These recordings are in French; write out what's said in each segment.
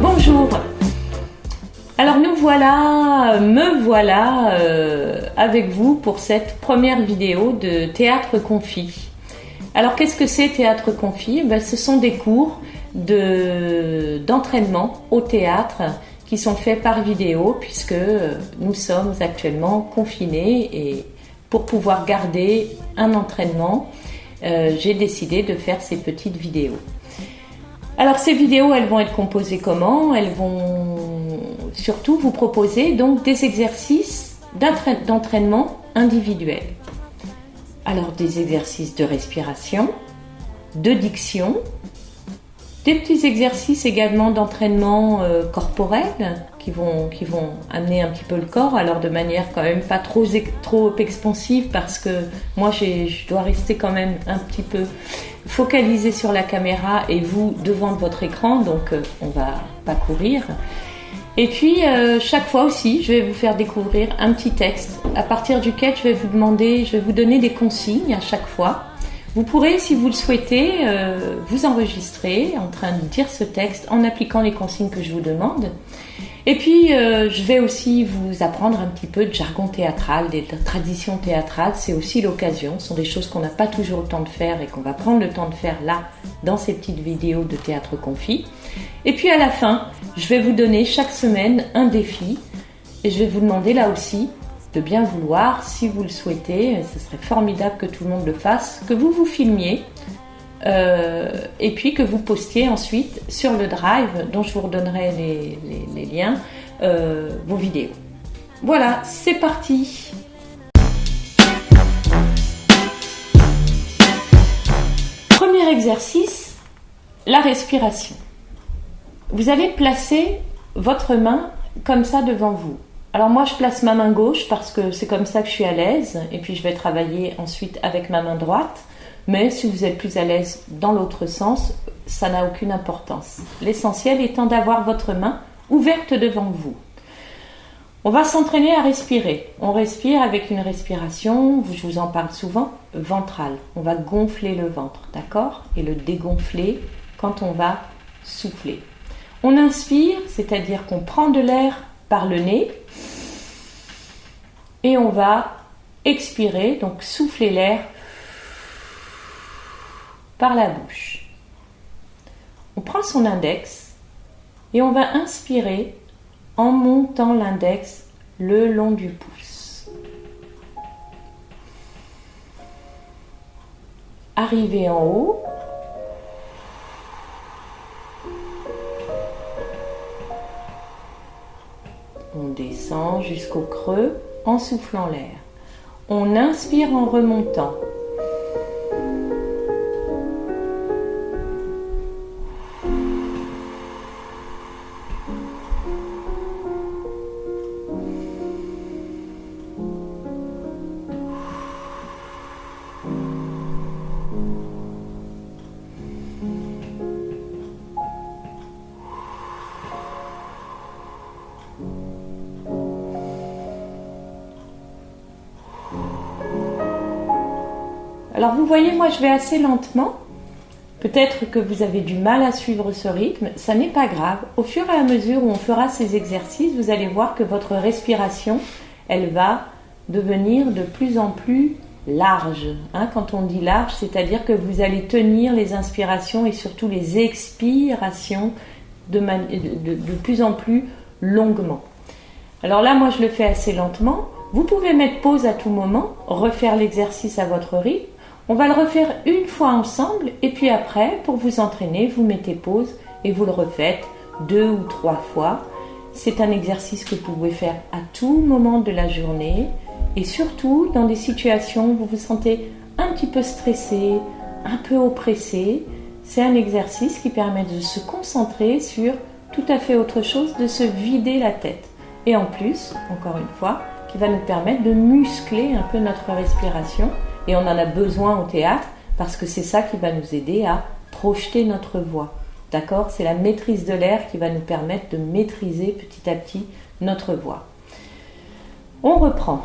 Bonjour. Alors me voilà avec vous pour cette première vidéo de Théâtre Confi. Alors qu'est-ce que c'est Théâtre Confi? Ce sont des cours d'entraînement au théâtre qui sont faits par vidéo puisque nous sommes actuellement confinés et pour pouvoir garder un entraînement, j'ai décidé de faire ces petites vidéos. Alors ces vidéos, elles vont être composées comment? Elles vont surtout vous proposer donc des exercices d'entraînement individuel. Alors des exercices de respiration, de diction, des petits exercices également d'entraînement corporel qui vont amener un petit peu le corps, alors de manière quand même pas trop expansive parce que moi je dois rester quand même un petit peu focalisé sur la caméra et vous devant votre écran, donc on va pas courir. Et puis chaque fois aussi je vais vous faire découvrir un petit texte à partir duquel je vais vous donner des consignes à chaque fois. Vous pourrez, si vous le souhaitez, vous enregistrer en train de dire ce texte en appliquant les consignes que je vous demande. Et puis, je vais aussi vous apprendre un petit peu de jargon théâtral, des traditions théâtrales. C'est aussi l'occasion. Ce sont des choses qu'on n'a pas toujours le temps de faire et qu'on va prendre le temps de faire là, dans ces petites vidéos de Théâtre Confi. Et puis à la fin, je vais vous donner chaque semaine un défi. Et je vais vous demander là aussi de bien vouloir, si vous le souhaitez, ce serait formidable que tout le monde le fasse, que vous vous filmiez et puis que vous postiez ensuite sur le Drive, dont je vous redonnerai les liens, vos vidéos. Voilà, c'est parti! Premier exercice, la respiration. Vous allez placer votre main comme ça devant vous. Alors moi je place ma main gauche parce que c'est comme ça que je suis à l'aise et puis je vais travailler ensuite avec ma main droite, mais si vous êtes plus à l'aise dans l'autre sens, ça n'a aucune importance. L'essentiel étant d'avoir votre main ouverte devant vous. On va s'entraîner à respirer. On respire avec une respiration, je vous en parle souvent, ventrale. On va gonfler le ventre, d'accord? Et le dégonfler quand on va souffler. On inspire, c'est-à-dire qu'on prend de l'air par le nez et on va expirer, donc souffler l'air par la bouche. On prend son index et on va inspirer en montant l'index le long du pouce. Arrivé en haut, on descend jusqu'au creux en soufflant l'air. On inspire en remontant. Alors vous voyez, moi je vais assez lentement. Peut-être que vous avez du mal à suivre ce rythme, ça n'est pas grave. Au fur et à mesure où on fera ces exercices, vous allez voir que votre respiration, elle va devenir de plus en plus large. Quand on dit large, c'est-à-dire que vous allez tenir les inspirations et surtout les expirations de plus en plus longuement. Alors là, moi je le fais assez lentement. Vous pouvez mettre pause à tout moment, refaire l'exercice à votre rythme. On va le refaire une fois ensemble et puis après, pour vous entraîner, vous mettez pause et vous le refaites 2 ou 3 fois. C'est un exercice que vous pouvez faire à tout moment de la journée et surtout dans des situations où vous vous sentez un petit peu stressé, un peu oppressé. C'est un exercice qui permet de se concentrer sur tout à fait autre chose, de se vider la tête. Et en plus, encore une fois, qui va nous permettre de muscler un peu notre respiration. Et on en a besoin au théâtre parce que c'est ça qui va nous aider à projeter notre voix. D'accord ? C'est la maîtrise de l'air qui va nous permettre de maîtriser petit à petit notre voix. On reprend.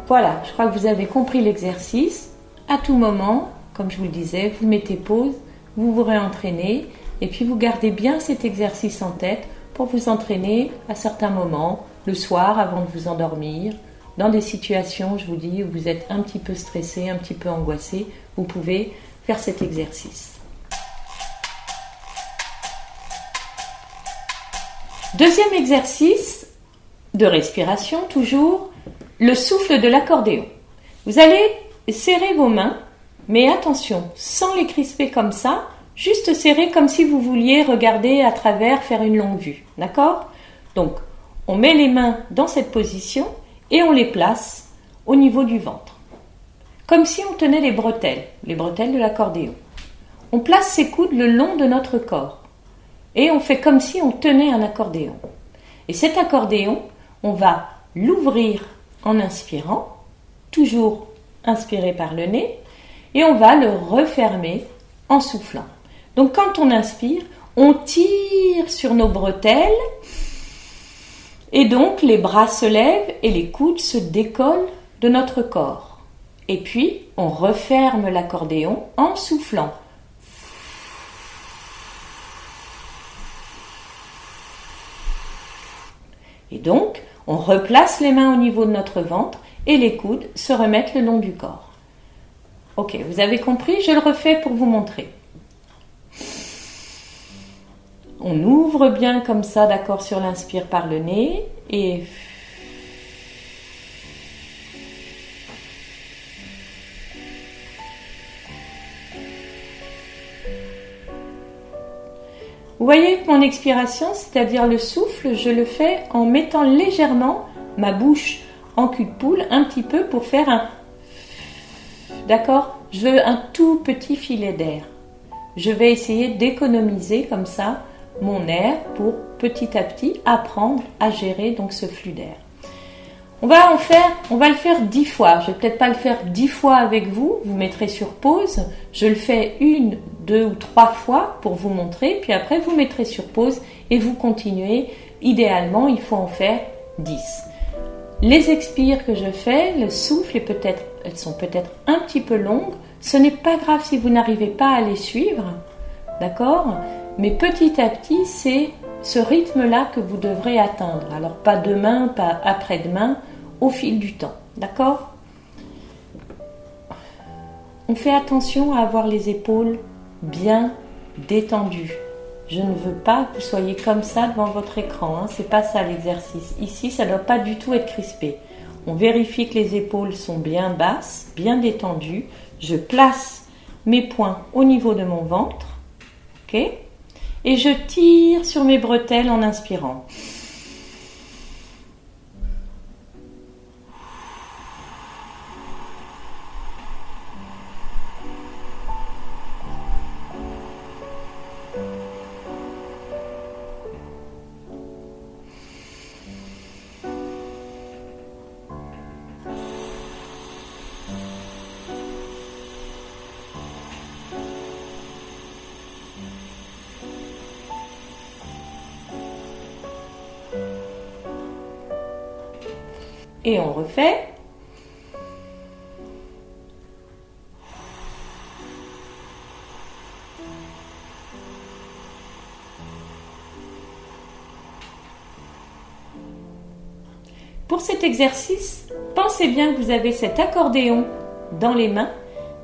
Voilà, je crois que vous avez compris l'exercice. À tout moment, comme je vous le disais, vous mettez pause, vous vous réentraînez et puis vous gardez bien cet exercice en tête pour vous entraîner à certains moments, le soir avant de vous endormir, dans des situations, je vous dis, où vous êtes un petit peu stressé, un petit peu angoissé, vous pouvez faire cet exercice. Deuxième exercice de respiration, toujours le souffle de l'accordéon. Vous allez serrer vos mains, mais attention, sans les crisper comme ça, juste serrer comme si vous vouliez regarder à travers, faire une longue vue. D'accord ? Donc, on met les mains dans cette position et on les place au niveau du ventre. Comme si on tenait les bretelles de l'accordéon. On place ses coudes le long de notre corps et on fait comme si on tenait un accordéon. Et cet accordéon, on va l'ouvrir en inspirant, toujours inspirer par le nez, et on va le refermer en soufflant. Donc quand on inspire, on tire sur nos bretelles et donc les bras se lèvent et les coudes se décollent de notre corps. Et puis on referme l'accordéon en soufflant. Et donc on replace les mains au niveau de notre ventre et les coudes se remettent le long du corps. Ok, vous avez compris? Je le refais pour vous montrer. On ouvre bien comme ça, d'accord, sur l'inspire par le nez et vous voyez que mon expiration, c'est-à-dire le souffle, je le fais en mettant légèrement ma bouche en cul de poule, un petit peu pour faire un... D'accord? Je veux un tout petit filet d'air. Je vais essayer d'économiser comme ça mon air pour petit à petit apprendre à gérer donc ce flux d'air. On va le faire 10 fois. Je vais peut-être pas le faire 10 fois avec vous. Vous mettrez sur pause. Je le fais 1, 2 ou 3 fois pour vous montrer. Puis après, vous mettrez sur pause et vous continuez. Idéalement, il faut en faire 10. Les expires que je fais, le souffle, elles sont peut-être un petit peu longues. Ce n'est pas grave si vous n'arrivez pas à les suivre. D'accord ? Mais petit à petit, c'est ce rythme-là que vous devrez atteindre. Alors pas demain, pas après-demain, au fil du temps. D'accord ? On fait attention à avoir les épaules bien détendues. Je ne veux pas que vous soyez comme ça devant votre écran. C'est pas ça l'exercice. Ici, ça ne doit pas du tout être crispé. On vérifie que les épaules sont bien basses, bien détendues. Je place mes poings au niveau de mon ventre. Ok ? Et je tire sur mes bretelles en inspirant. Et on refait. Pour cet exercice, pensez bien que vous avez cet accordéon dans les mains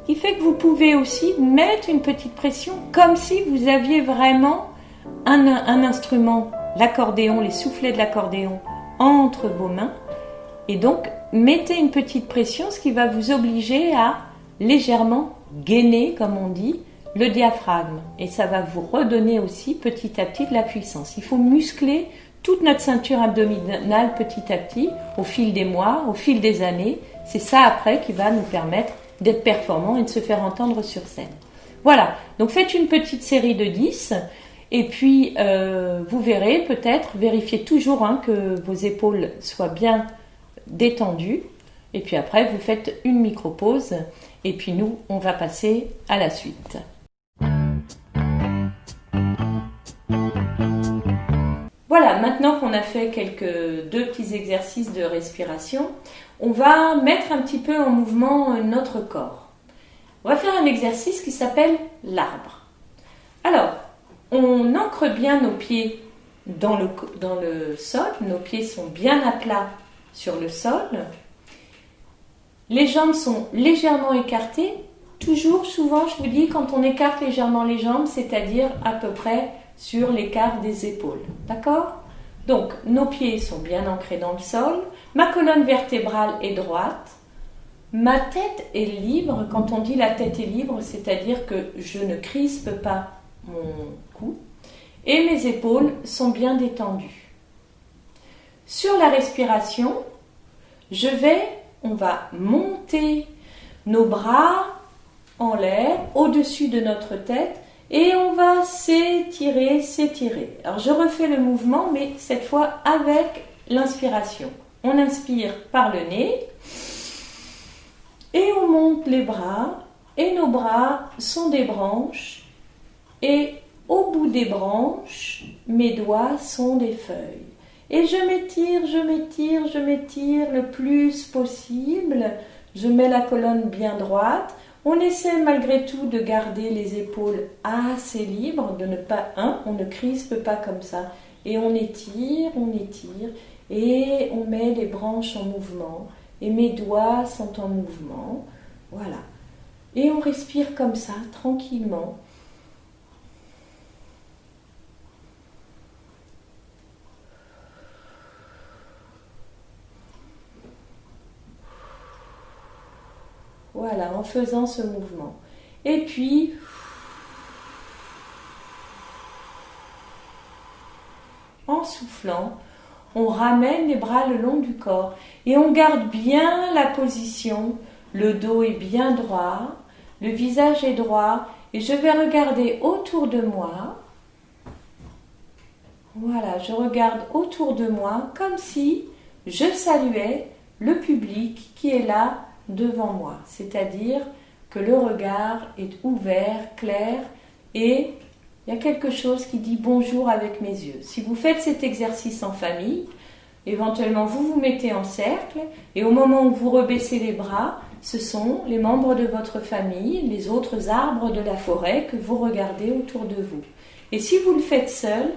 qui fait que vous pouvez aussi mettre une petite pression comme si vous aviez vraiment un instrument, l'accordéon, les soufflets de l'accordéon entre vos mains. Et donc, mettez une petite pression, ce qui va vous obliger à légèrement gainer, comme on dit, le diaphragme. Et ça va vous redonner aussi petit à petit de la puissance. Il faut muscler toute notre ceinture abdominale petit à petit, au fil des mois, au fil des années. C'est ça après qui va nous permettre d'être performants et de se faire entendre sur scène. Voilà, donc faites une petite série de 10 et puis vous verrez peut-être, vérifiez toujours que vos épaules soient bien détendu et puis après vous faites une micro-pause et puis nous on va passer à la suite. Voilà, voilà, maintenant qu'on a fait deux petits exercices de respiration, on va mettre un petit peu en mouvement notre corps. On va faire un exercice qui s'appelle l'arbre. Alors, on ancre bien nos pieds dans le sol, nos pieds sont bien à plat sur le sol. Les jambes sont légèrement écartées. Toujours, souvent, je vous dis, quand on écarte légèrement les jambes, c'est-à-dire à peu près sur l'écart des épaules. D'accord ? Donc, nos pieds sont bien ancrés dans le sol. Ma colonne vertébrale est droite. Ma tête est libre. Quand on dit la tête est libre, c'est-à-dire que je ne crispe pas mon cou. Et mes épaules sont bien détendues. Sur la respiration, on va monter nos bras en l'air, au-dessus de notre tête, et on va s'étirer, s'étirer. Alors je refais le mouvement, mais cette fois avec l'inspiration. On inspire par le nez, et on monte les bras, et nos bras sont des branches, et au bout des branches, mes doigts sont des feuilles. Et je m'étire, je m'étire, je m'étire le plus possible. Je mets la colonne bien droite. On essaie malgré tout de garder les épaules assez libres, on ne crispe pas comme ça. Et on étire, et on met les branches en mouvement. Et mes doigts sont en mouvement. Voilà. Et on respire comme ça, tranquillement. Voilà, en faisant ce mouvement. Et puis, en soufflant, on ramène les bras le long du corps et on garde bien la position. Le dos est bien droit, le visage est droit et je vais regarder autour de moi. Voilà, je regarde autour de moi comme si je saluais le public qui est là devant moi, c'est-à-dire que le regard est ouvert, clair et il y a quelque chose qui dit bonjour avec mes yeux. Si vous faites cet exercice en famille, éventuellement vous vous mettez en cercle et au moment où vous rebaissez les bras, ce sont les membres de votre famille, les autres arbres de la forêt que vous regardez autour de vous. Et si vous le faites seul,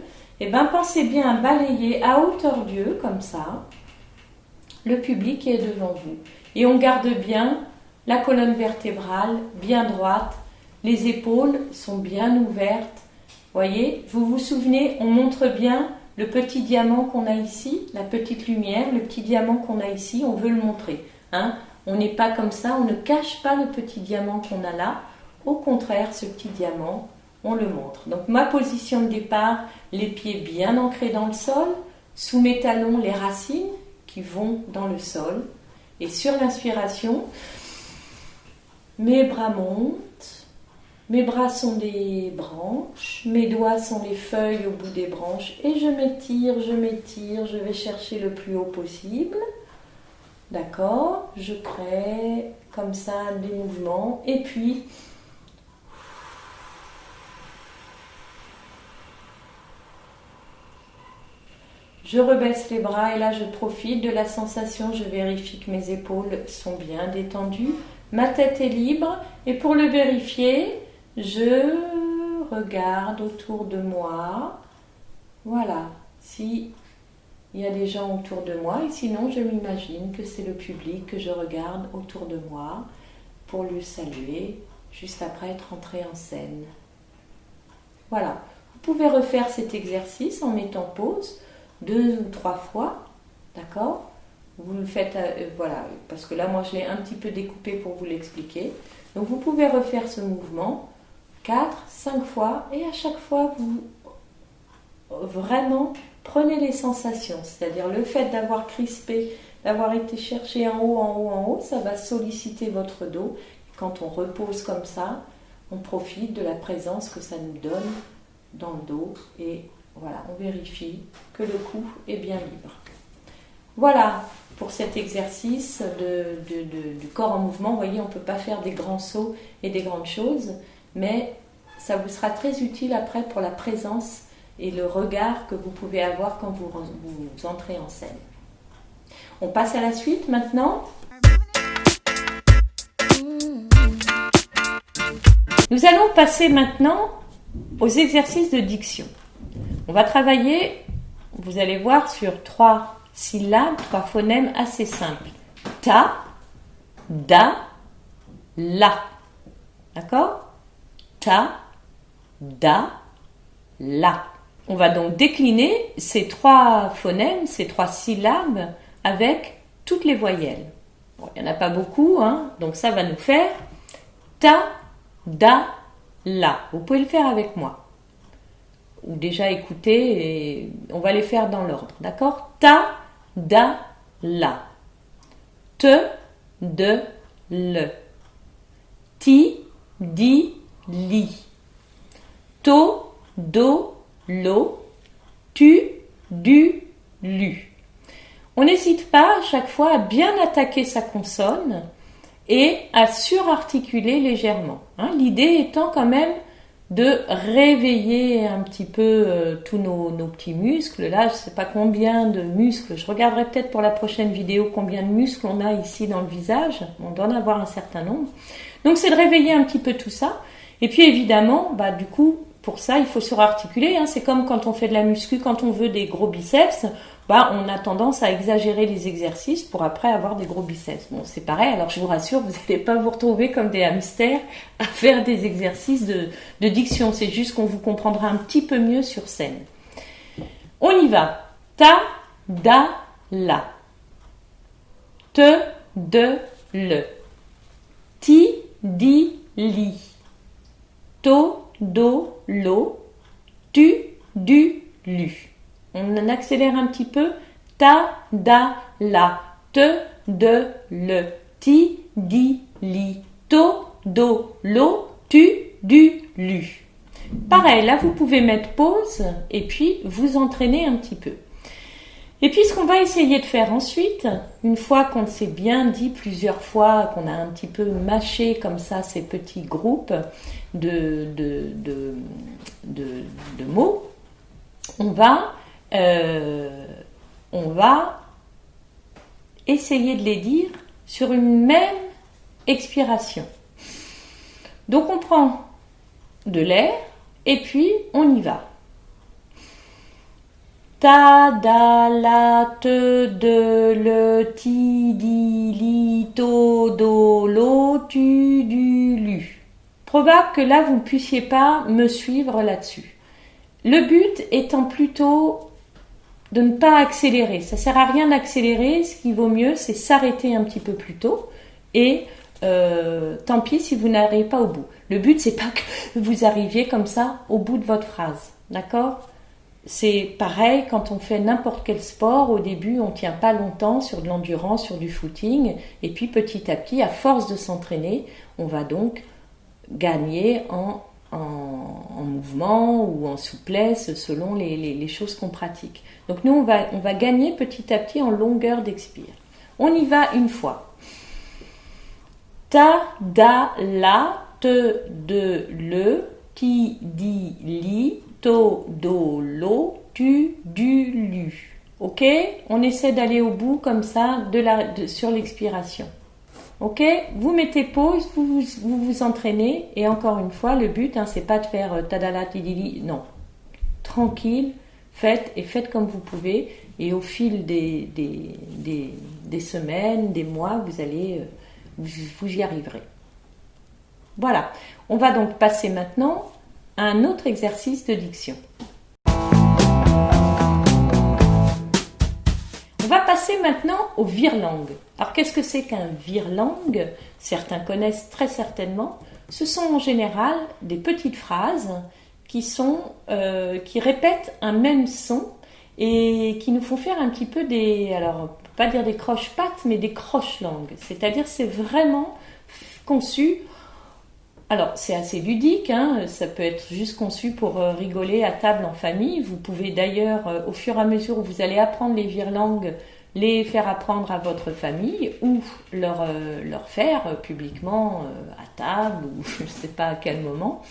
pensez bien à balayer à hauteur d'yeux comme ça le public qui est devant vous. Et on garde bien la colonne vertébrale bien droite, les épaules sont bien ouvertes. Voyez, vous vous souvenez, on montre bien le petit diamant qu'on a ici, la petite lumière, le petit diamant qu'on a ici, on veut le montrer. On n'est pas comme ça, on ne cache pas le petit diamant qu'on a là. Au contraire, ce petit diamant, on le montre. Donc ma position de départ, les pieds bien ancrés dans le sol, sous mes talons les racines qui vont dans le sol. Et sur l'inspiration, mes bras montent, mes bras sont des branches, mes doigts sont les feuilles au bout des branches et je m'étire, je vais chercher le plus haut possible. D'accord, je crée comme ça des mouvements et puis je rebaisse les bras et là je profite de la sensation, je vérifie que mes épaules sont bien détendues, ma tête est libre et pour le vérifier, je regarde autour de moi. Voilà, si il y a des gens autour de moi et sinon je m'imagine que c'est le public que je regarde autour de moi pour le saluer juste après être entré en scène. Voilà, vous pouvez refaire cet exercice en mettant pause 2 ou 3 fois, d'accord ? Vous le faites, voilà, parce que là moi je l'ai un petit peu découpé pour vous l'expliquer. Donc vous pouvez refaire ce mouvement 4, 5 fois et à chaque fois vous vraiment prenez les sensations, c'est-à-dire le fait d'avoir crispé, d'avoir été chercher en haut, ça va solliciter votre dos. Quand on repose comme ça, on profite de la présence que ça nous donne dans le dos et voilà, on vérifie que le cou est bien libre. Voilà pour cet exercice du corps en mouvement. Vous voyez, on ne peut pas faire des grands sauts et des grandes choses, mais ça vous sera très utile après pour la présence et le regard que vous pouvez avoir quand vous entrez en scène. On passe à la suite maintenant. Nous allons passer maintenant aux exercices de diction. On va travailler, vous allez voir, sur 3 syllabes, 3 phonèmes assez simples. Ta, da, la. D'accord? Ta, da, la. On va donc décliner ces 3 phonèmes, ces 3 syllabes avec toutes les voyelles. Bon, il n'y en a pas beaucoup, hein, donc ça va nous faire ta, da, la. Vous pouvez le faire avec moi. Ou déjà écouter, et on va les faire dans l'ordre, d'accord? Ta, da, la. Te, de, le. Ti, di, li. To, do, lo. Tu, du, lu. On n'hésite pas à chaque fois à bien attaquer sa consonne et à surarticuler légèrement. L'idée étant quand même de réveiller un petit peu tous nos petits muscles. Là, je ne sais pas combien de muscles. Je regarderai peut-être pour la prochaine vidéo combien de muscles on a ici dans le visage. On doit en avoir un certain nombre. Donc, c'est de réveiller un petit peu tout ça. Et puis, évidemment, du coup, pour ça, il faut surarticuler. C'est comme quand on fait de la muscu, quand on veut des gros biceps. On a tendance à exagérer les exercices pour après avoir des gros biceps. Bon, c'est pareil, alors je vous rassure, vous n'allez pas vous retrouver comme des hamsters à faire des exercices de diction. C'est juste qu'on vous comprendra un petit peu mieux sur scène. On y va. Ta, da, la. Te, de, le. Ti, di, li. To, do, lo. Tu, du, lu. On accélère un petit peu. Ta, da, la. Te, de, le. Ti, di, li. To, do, lo. Tu, du, lu. Pareil, là vous pouvez mettre pause et puis vous entraîner un petit peu. Et puis ce qu'on va essayer de faire ensuite, une fois qu'on s'est bien dit plusieurs fois, qu'on a un petit peu mâché comme ça ces petits groupes de mots, on va essayer de les dire sur une même expiration. Donc on prend de l'air et puis on y va. Ta, da, la, te, de, le, ti, di, li, to, do, lo, tu, du, lu. Probable que là vous ne puissiez pas me suivre là-dessus. Le but étant plutôt de ne pas accélérer. Ça ne sert à rien d'accélérer, ce qui vaut mieux c'est s'arrêter un petit peu plus tôt et tant pis si vous n'arrivez pas au bout. Le but c'est pas que vous arriviez comme ça au bout de votre phrase, d'accord? C'est pareil quand on fait n'importe quel sport, au début on ne tient pas longtemps sur de l'endurance, sur du footing, et puis petit à petit, à force de s'entraîner, on va donc gagner en mouvement ou en souplesse selon les choses qu'on pratique. Donc nous on va gagner petit à petit en longueur d'expire. On y va une fois. Ta, da, la, te, de, le, ti, di, li, to, do, lo, tu, du, lu. Ok? On essaie d'aller au bout comme ça sur l'expiration. Ok? Vous mettez pause, vous vous entraînez et encore une fois, le but, c'est pas de faire tadala, tidili, non. Tranquille, faites comme vous pouvez et au fil des semaines, des mois, vous y arriverez. Voilà. On va donc passer maintenant à un autre exercice de diction. On va passer maintenant au vire-langue. Alors qu'est-ce que c'est qu'un vire-langue? Certains connaissent très certainement. Ce sont en général des petites phrases qui répètent un même son et qui nous font faire un petit peu alors on peut pas dire des croche-pattes, mais des croche-langues. C'est-à-dire c'est vraiment conçu. Alors, c'est assez ludique, ça peut être juste conçu pour rigoler à table en famille. Vous pouvez d'ailleurs, au fur et à mesure où vous allez apprendre les vire-langues, les faire apprendre à votre famille ou leur faire publiquement à table ou je ne sais pas à quel moment.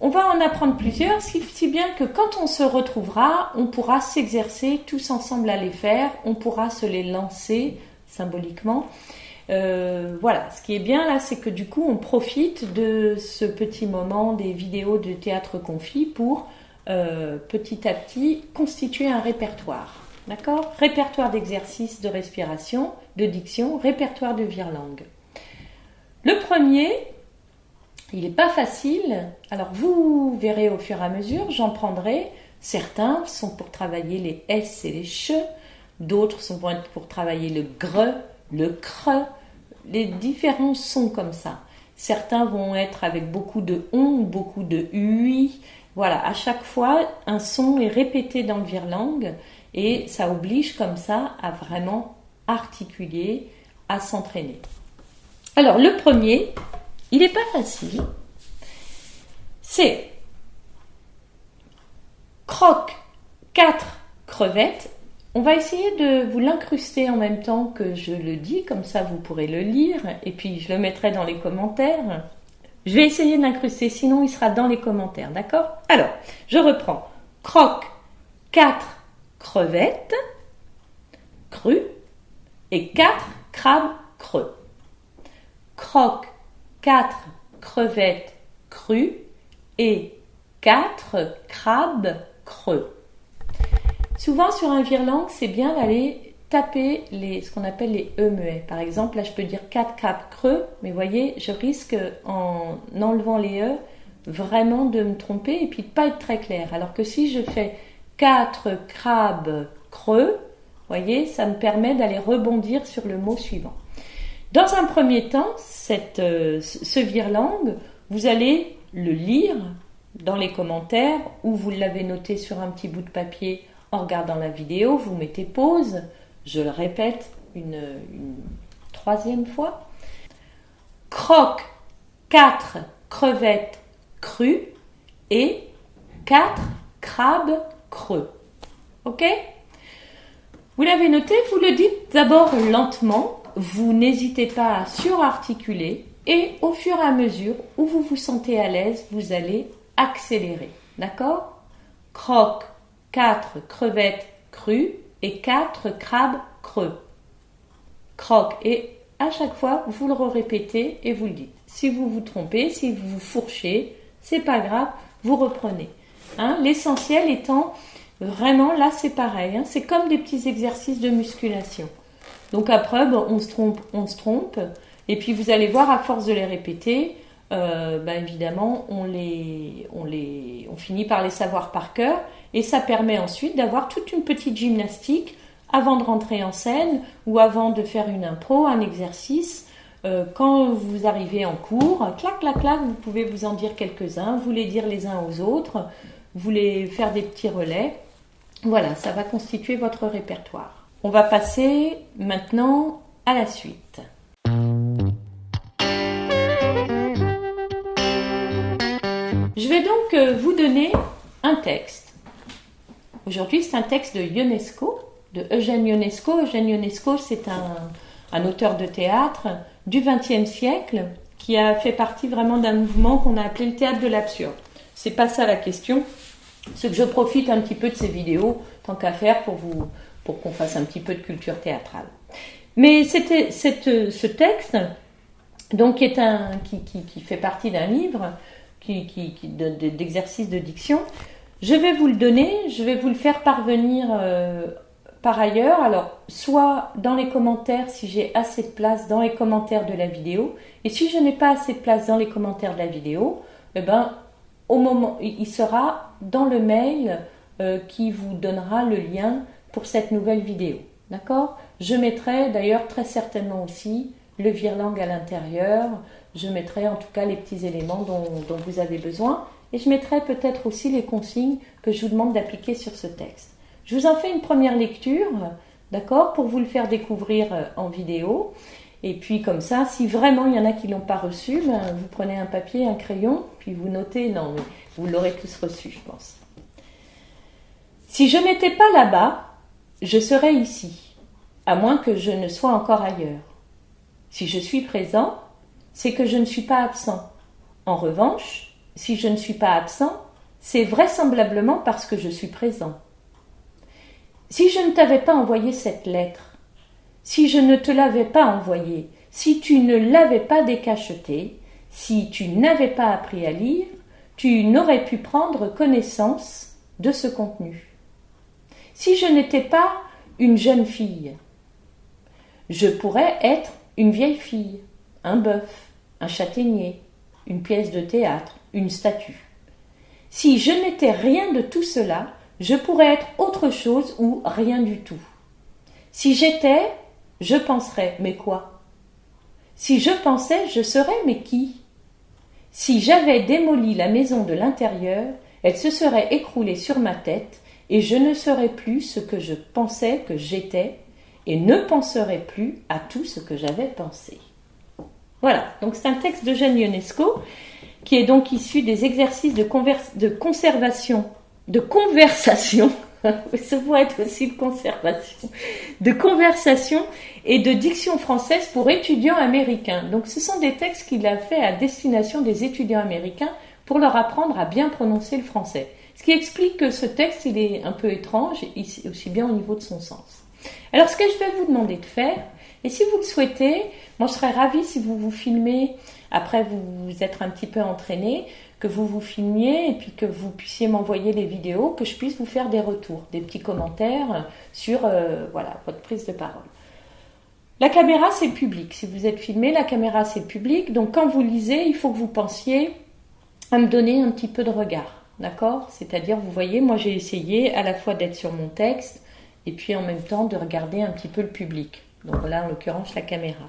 On va en apprendre plusieurs, si bien que quand on se retrouvera, on pourra s'exercer tous ensemble à les faire, on pourra se les lancer symboliquement. Voilà, ce qui est bien là, c'est que du coup, on profite de ce petit moment des vidéos de théâtre confit pour petit à petit constituer un répertoire. D'accord ? Répertoire d'exercices de respiration, de diction, répertoire de virelangue. Le premier, il n'est pas facile. Alors vous verrez au fur et à mesure, j'en prendrai. Certains sont pour travailler les S et les CH, d'autres vont être pour travailler le GRE, le CRE, les différents sons comme ça. Certains vont être avec beaucoup de ON, beaucoup de UI. Voilà, à chaque fois, un son est répété dans le virelangue et ça oblige comme ça à vraiment articuler, à s'entraîner. Alors, le premier, il n'est pas facile. C'est croque 4 crevettes. On va essayer de vous l'incruster en même temps que je le dis, comme ça vous pourrez le lire, et puis je le mettrai dans les commentaires. Je vais essayer de l'incruster, sinon il sera dans les commentaires, d'accord ? Alors, je reprends. Croque 4 crevettes crues et 4 crabes creux. Croque 4 crevettes crues et 4 crabes creux. Souvent sur un virelangue, c'est bien d'aller taper ce qu'on appelle les E muets. Par exemple, là je peux dire 4 crabes creux, mais vous voyez, je risque en enlevant les E vraiment de me tromper et puis de ne pas être très clair. Alors que si je fais 4 crabes creux, vous voyez, ça me permet d'aller rebondir sur le mot suivant. Dans un premier temps, ce virelangue, vous allez le lire dans les commentaires ou vous l'avez noté sur un petit bout de papier en regardant la vidéo, vous mettez pause, je le répète une troisième fois. Croque 4 crevettes crues et 4 crabes creux. Ok ? Vous l'avez noté, vous le dites d'abord lentement, vous n'hésitez pas à surarticuler et au fur et à mesure où vous vous sentez à l'aise, vous allez accélérer. D'accord ? Croque 4 crevettes crues et 4 crabes creux. Croque. Et à chaque fois, vous le répétez et vous le dites. Si vous vous trompez, si vous vous fourchez, c'est pas grave, vous reprenez. Hein, l'essentiel étant, vraiment, là c'est pareil, hein, c'est comme des petits exercices de musculation. Donc après, on se trompe, et puis vous allez voir, à force de les répéter, évidemment, on finit par les savoir par cœur, et ça permet ensuite d'avoir toute une petite gymnastique avant de rentrer en scène ou avant de faire une impro, un exercice. Quand vous arrivez en cours, clac, clac, clac, vous pouvez vous en dire quelques-uns, vous les dire les uns aux autres, vous les faire des petits relais. Voilà, ça va constituer votre répertoire. On va passer maintenant à la suite. Je vais donc vous donner un texte. Aujourd'hui, c'est un texte de Ionesco, de Eugène Ionesco. Eugène Ionesco, c'est un auteur de théâtre du XXe siècle qui a fait partie vraiment d'un mouvement qu'on a appelé le théâtre de l'absurde. C'est pas ça la question. C'est que je profite un petit peu de ces vidéos, tant qu'à faire, pour qu'on fasse un petit peu de culture théâtrale. Mais c'était ce texte, donc qui fait partie d'un livre d'exercices de diction. Je vais vous le donner, je vais vous le faire parvenir par ailleurs. Alors, soit dans les commentaires, si j'ai assez de place dans les commentaires de la vidéo, et si je n'ai pas assez de place dans les commentaires de la vidéo, au moment, il sera dans le mail qui vous donnera le lien pour cette nouvelle vidéo. D'accord ? Je mettrai d'ailleurs très certainement aussi le virelangue à l'intérieur. Je mettrai en tout cas les petits éléments dont vous avez besoin. Et je mettrai peut-être aussi les consignes que je vous demande d'appliquer sur ce texte. Je vous en fais une première lecture, d'accord, pour vous le faire découvrir en vidéo. Et puis comme ça, si vraiment il y en a qui ne l'ont pas reçu, vous prenez un papier, un crayon, puis vous notez. Non, mais vous l'aurez tous reçu, je pense. Si je n'étais pas là-bas, je serais ici, à moins que je ne sois encore ailleurs. Si je suis présent, c'est que je ne suis pas absent. En revanche, si je ne suis pas absent, c'est vraisemblablement parce que je suis présent. Si je ne t'avais pas envoyé cette lettre, si je ne te l'avais pas envoyée, si tu ne l'avais pas décachetée, si tu n'avais pas appris à lire, tu n'aurais pu prendre connaissance de ce contenu. Si je n'étais pas une jeune fille, je pourrais être une vieille fille, un bœuf, un châtaignier, une pièce de théâtre, une statue. Si je n'étais rien de tout cela, je pourrais être autre chose ou rien du tout. Si j'étais, je penserais, mais quoi? Si je pensais, je serais, mais qui? Si j'avais démoli la maison de l'intérieur, elle se serait écroulée sur ma tête et je ne serais plus ce que je pensais que j'étais et ne penserais plus à tout ce que j'avais pensé. Voilà, donc c'est un texte d'Eugène Ionesco qui est donc issu des exercices de conversation, ça pourrait être aussi de conservation, de conversation et de diction française pour étudiants américains. Donc ce sont des textes qu'il a fait à destination des étudiants américains pour leur apprendre à bien prononcer le français. Ce qui explique que ce texte, il est un peu étrange, aussi bien au niveau de son sens. Alors ce que je vais vous demander de faire, et si vous le souhaitez, moi je serais ravie si vous vous filmez, après vous êtes un petit peu entraîné, que vous vous filmiez et puis que vous puissiez m'envoyer les vidéos, que je puisse vous faire des retours, des petits commentaires sur votre prise de parole. La caméra c'est public, si vous êtes filmé, la caméra c'est public, donc quand vous lisez, il faut que vous pensiez à me donner un petit peu de regard, d'accord? C'est-à-dire, vous voyez, moi j'ai essayé à la fois d'être sur mon texte et puis en même temps de regarder un petit peu le public, donc là en l'occurrence la caméra.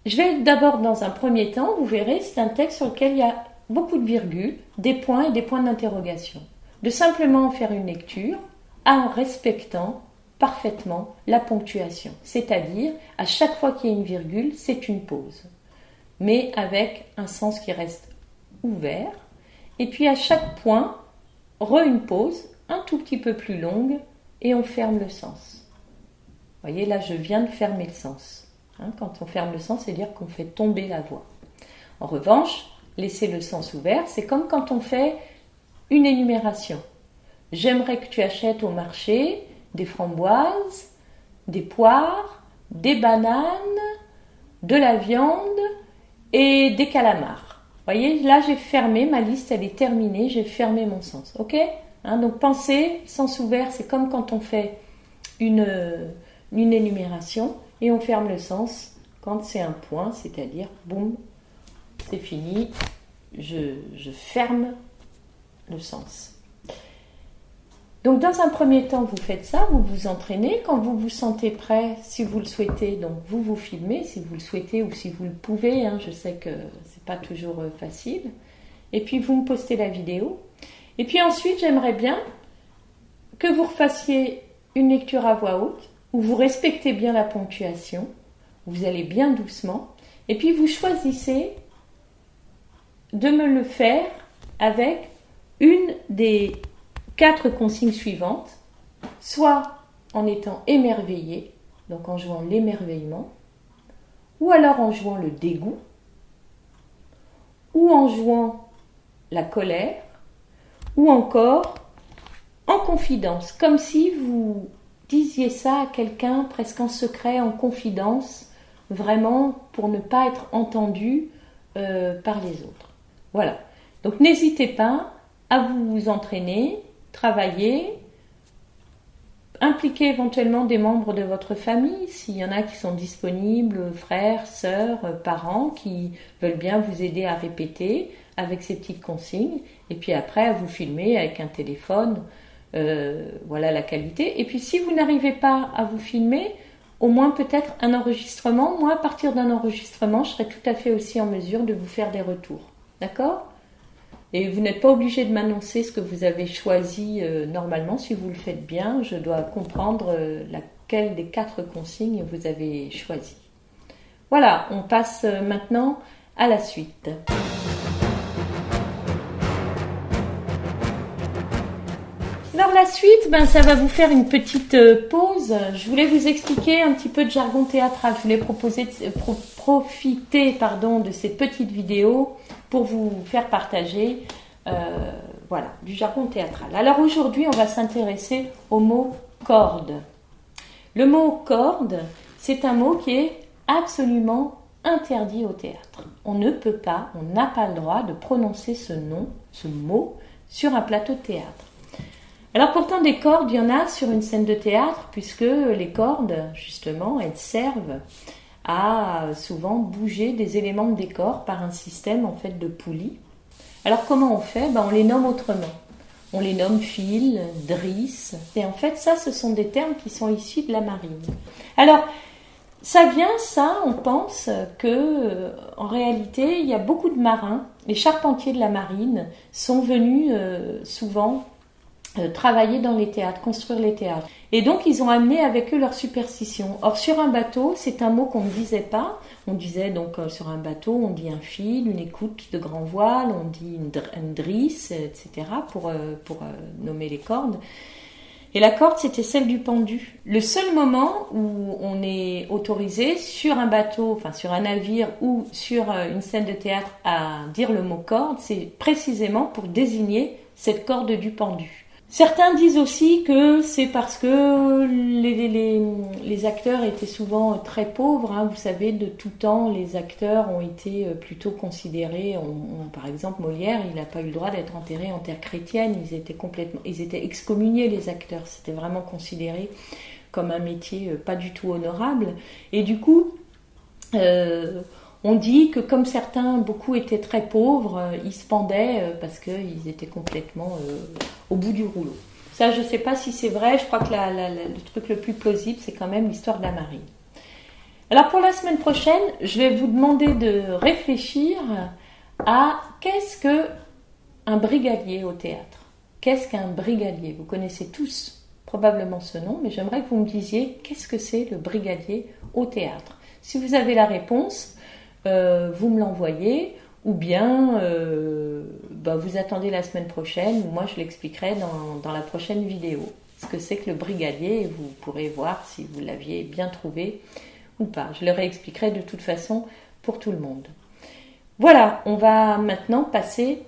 Je vais d'abord, dans un premier temps, vous verrez, c'est un texte sur lequel il y a beaucoup de virgules, des points et des points d'interrogation. De simplement en faire une lecture en respectant parfaitement la ponctuation. C'est-à-dire, à chaque fois qu'il y a une virgule, c'est une pause. Mais avec un sens qui reste ouvert. Et puis à chaque point, une pause, un tout petit peu plus longue, et on ferme le sens. Vous voyez, là, je viens de fermer le sens. Quand on ferme le sens, c'est-à-dire qu'on fait tomber la voix. En revanche, laisser le sens ouvert, c'est comme quand on fait une énumération. J'aimerais que tu achètes au marché des framboises, des poires, des bananes, de la viande et des calamars. Vous voyez, là j'ai fermé, ma liste elle est terminée, j'ai fermé mon sens. Ok? Donc pensez, sens ouvert, c'est comme quand on fait une énumération. Et on ferme le sens quand c'est un point, c'est-à-dire, boum, c'est fini, je ferme le sens. Donc dans un premier temps, vous faites ça, vous vous entraînez. Quand vous vous sentez prêt, si vous le souhaitez, donc vous vous filmez, si vous le souhaitez ou si vous le pouvez, je sais que c'est pas toujours facile. Et puis vous me postez la vidéo. Et puis ensuite, j'aimerais bien que vous refassiez une lecture à voix haute, où vous respectez bien la ponctuation, vous allez bien doucement, et puis vous choisissez de me le faire avec une des 4 consignes suivantes, soit en étant émerveillé, donc en jouant l'émerveillement, ou alors en jouant le dégoût, ou en jouant la colère, ou encore en confidence, comme si vous disiez ça à quelqu'un presque en secret, en confidence, vraiment pour ne pas être entendu par les autres. Voilà. Donc n'hésitez pas à vous entraîner, travailler, impliquer éventuellement des membres de votre famille, s'il y en a qui sont disponibles, frères, sœurs, parents, qui veulent bien vous aider à répéter avec ces petites consignes, et puis après à vous filmer avec un téléphone. Voilà la qualité. Et puis si vous n'arrivez pas à vous filmer, au moins peut-être un enregistrement. Moi, à partir d'un enregistrement, je serai tout à fait aussi en mesure de vous faire des retours. D'accord? Et vous n'êtes pas obligé de m'annoncer ce que vous avez choisi normalement. Si vous le faites bien, je dois comprendre laquelle des 4 consignes vous avez choisi. Voilà, on passe maintenant à la suite. Alors la suite, ça va vous faire une petite pause. Je voulais vous expliquer un petit peu de jargon théâtral. Je voulais profiter de cette petite vidéo pour vous faire partager du jargon théâtral. Alors aujourd'hui, on va s'intéresser au mot corde. Le mot corde, c'est un mot qui est absolument interdit au théâtre. On ne peut pas, on n'a pas le droit de prononcer ce mot sur un plateau de théâtre. Alors pourtant des cordes, il y en a sur une scène de théâtre, puisque les cordes, justement, elles servent à souvent bouger des éléments de décor par un système en fait de poulies. Alors comment on fait ? On les nomme autrement. On les nomme fil, drisse. Et en fait, ça, ce sont des termes qui sont issus de la marine. Alors, on pense que en réalité, il y a beaucoup de marins. Les charpentiers de la marine sont venus souvent travailler dans les théâtres, construire les théâtres. Et donc, ils ont amené avec eux leur superstition. Or, sur un bateau, c'est un mot qu'on ne disait pas. On disait donc sur un bateau, on dit un fil, une écoute de grand voile, on dit une drisse, etc. pour nommer les cordes. Et la corde, c'était celle du pendu. Le seul moment où on est autorisé sur un bateau, enfin sur un navire ou sur une scène de théâtre à dire le mot corde, c'est précisément pour désigner cette corde du pendu. Certains disent aussi que c'est parce que les acteurs étaient souvent très pauvres. Vous savez, de tout temps, les acteurs ont été plutôt considérés. Par exemple, Molière, il n'a pas eu le droit d'être enterré en terre chrétienne. Ils étaient excommuniés, les acteurs. C'était vraiment considéré comme un métier pas du tout honorable. Et du coup, on dit que comme beaucoup étaient très pauvres, ils se pendaient parce qu'ils étaient complètement au bout du rouleau. Ça, je ne sais pas si c'est vrai. Je crois que le truc le plus plausible, c'est quand même l'histoire de la marine. Alors pour la semaine prochaine, je vais vous demander de réfléchir à qu'est-ce qu'un brigadier au théâtre. Qu'est-ce qu'un brigadier ? Vous connaissez tous probablement ce nom, mais j'aimerais que vous me disiez qu'est-ce que c'est le brigadier au théâtre. Si vous avez la réponse, vous me l'envoyez, ou bien vous attendez la semaine prochaine, ou moi je l'expliquerai dans la prochaine vidéo. Ce que c'est que le brigadier, et vous pourrez voir si vous l'aviez bien trouvé ou pas. Je le réexpliquerai de toute façon pour tout le monde. Voilà, on va maintenant passer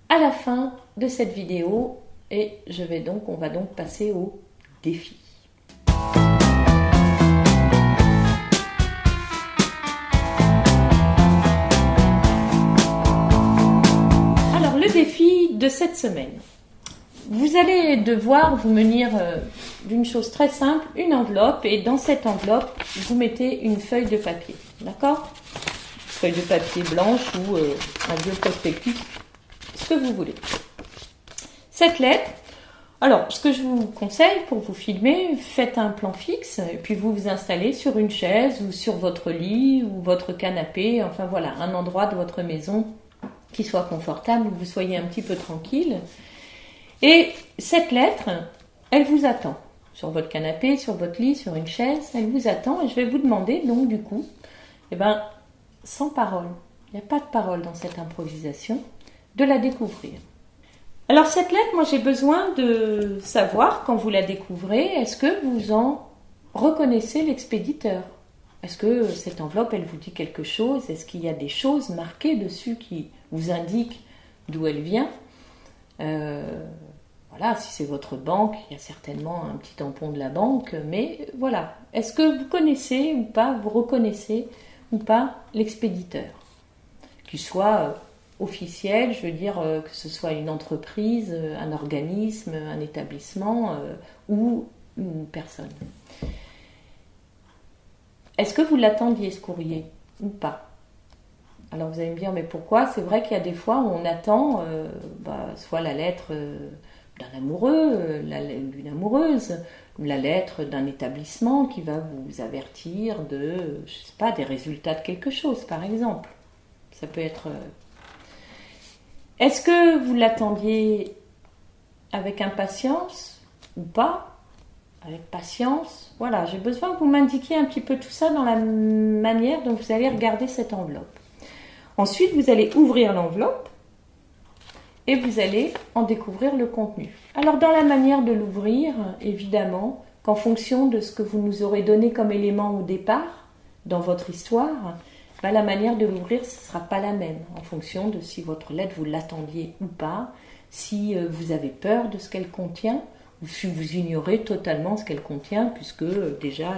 à la fin de cette vidéo, et on va donc passer au défi. Défi de cette semaine. Vous allez devoir vous munir d'une chose très simple, une enveloppe, et dans cette enveloppe, vous mettez une feuille de papier, d'accord ? Feuille de papier blanche ou un vieux prospectus, ce que vous voulez. Cette lettre, alors ce que je vous conseille pour vous filmer, faites un plan fixe, et puis vous vous installez sur une chaise ou sur votre lit ou votre canapé, enfin voilà, un endroit de votre maison qui soit confortable, où vous soyez un petit peu tranquille. Et cette lettre, elle vous attend. Sur votre canapé, sur votre lit, sur une chaise, elle vous attend. Et je vais vous demander, donc du coup, sans parole, il n'y a pas de parole dans cette improvisation, de la découvrir. Alors cette lettre, moi j'ai besoin de savoir, quand vous la découvrez, est-ce que vous en reconnaissez l'expéditeur ? Est-ce que cette enveloppe, elle vous dit quelque chose ? Est-ce qu'il y a des choses marquées dessus qui vous indiquent d'où elle vient ? Voilà, si c'est votre banque, il y a certainement un petit tampon de la banque, mais voilà. Est-ce que vous connaissez ou pas, vous reconnaissez ou pas l'expéditeur ? Qu'il soit officiel, je veux dire que ce soit une entreprise, un organisme, un établissement ou une personne. Est-ce que vous l'attendiez, ce courrier, ou pas ? Alors vous allez me dire, mais pourquoi ? C'est vrai qu'il y a des fois où on attend soit la lettre d'un amoureux, d'une amoureuse, la lettre d'un établissement qui va vous avertir de, je sais pas, des résultats de quelque chose, par exemple. Ça peut être... Est-ce que vous l'attendiez avec impatience ou pas ? Avec patience, voilà, j'ai besoin que vous m'indiquiez un petit peu tout ça dans la manière dont vous allez regarder cette enveloppe. Ensuite, vous allez ouvrir l'enveloppe et vous allez en découvrir le contenu. Alors, dans la manière de l'ouvrir, évidemment, qu'en fonction de ce que vous nous aurez donné comme élément au départ, dans votre histoire, bah, la manière de l'ouvrir, ce ne sera pas la même en fonction de si votre lettre vous l'attendiez ou pas, si vous avez peur de ce qu'elle contient ou si vous ignorez totalement ce qu'elle contient puisque déjà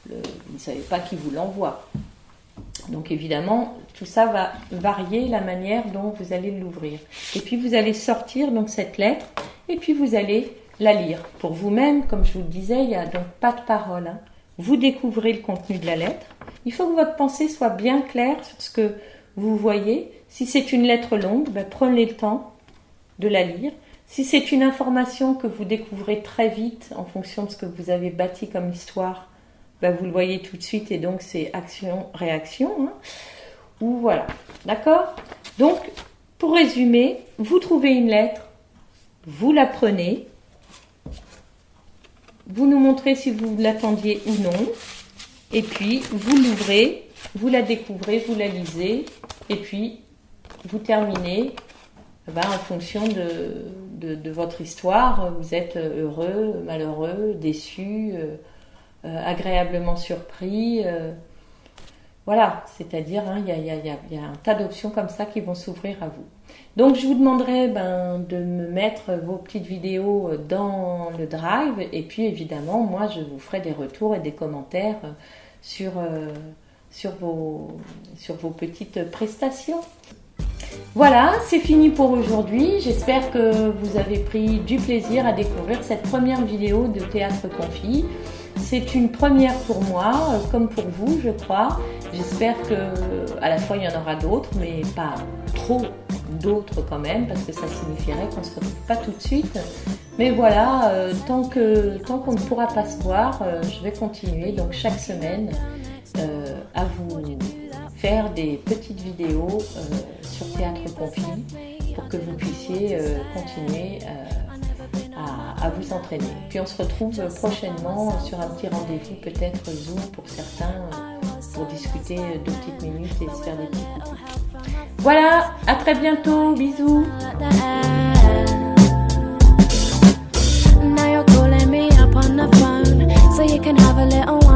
vous ne savez pas qui vous l'envoie. Donc évidemment, tout ça va varier la manière dont vous allez l'ouvrir. Et puis vous allez sortir donc cette lettre et puis vous allez la lire. Pour vous-même, comme je vous le disais, il n'y a donc pas de parole. Hein. Vous découvrez le contenu de la lettre. Il faut que votre pensée soit bien claire sur ce que vous voyez. Si c'est une lettre longue, ben prenez le temps de la lire. Si c'est une information que vous découvrez très vite en fonction de ce que vous avez bâti comme histoire, ben vous le voyez tout de suite et donc c'est action-réaction. Hein. Ou voilà, d'accord ? Donc, pour résumer, vous trouvez une lettre, vous la prenez, vous nous montrez si vous l'attendiez ou non, et puis vous l'ouvrez, vous la découvrez, vous la lisez, et puis vous terminez en fonction de votre histoire. Vous êtes heureux, malheureux, déçu, agréablement surpris. Voilà, c'est-à-dire il y a un tas d'options comme ça qui vont s'ouvrir à vous. Donc je vous demanderai de me mettre vos petites vidéos dans le Drive et puis évidemment moi je vous ferai des retours et des commentaires sur vos petites prestations. Voilà, c'est fini pour aujourd'hui. J'espère que vous avez pris du plaisir à découvrir cette première vidéo de Théâtre Confi. C'est une première pour moi, comme pour vous, je crois. J'espère qu'à la fois il y en aura d'autres, mais pas trop d'autres quand même, parce que ça signifierait qu'on ne se retrouve pas tout de suite. Mais voilà, tant qu'on ne pourra pas se voir, je vais continuer donc chaque semaine à vous faire des petites vidéos sur Théâtre Confi pour que vous puissiez continuer à vous entraîner. Puis on se retrouve prochainement sur un petit rendez-vous, peut-être Zoom pour certains, pour discuter 2 petites minutes et se faire des petits coups. Voilà, à très bientôt, bisous. Now you're calling me up on the phone so you can have a little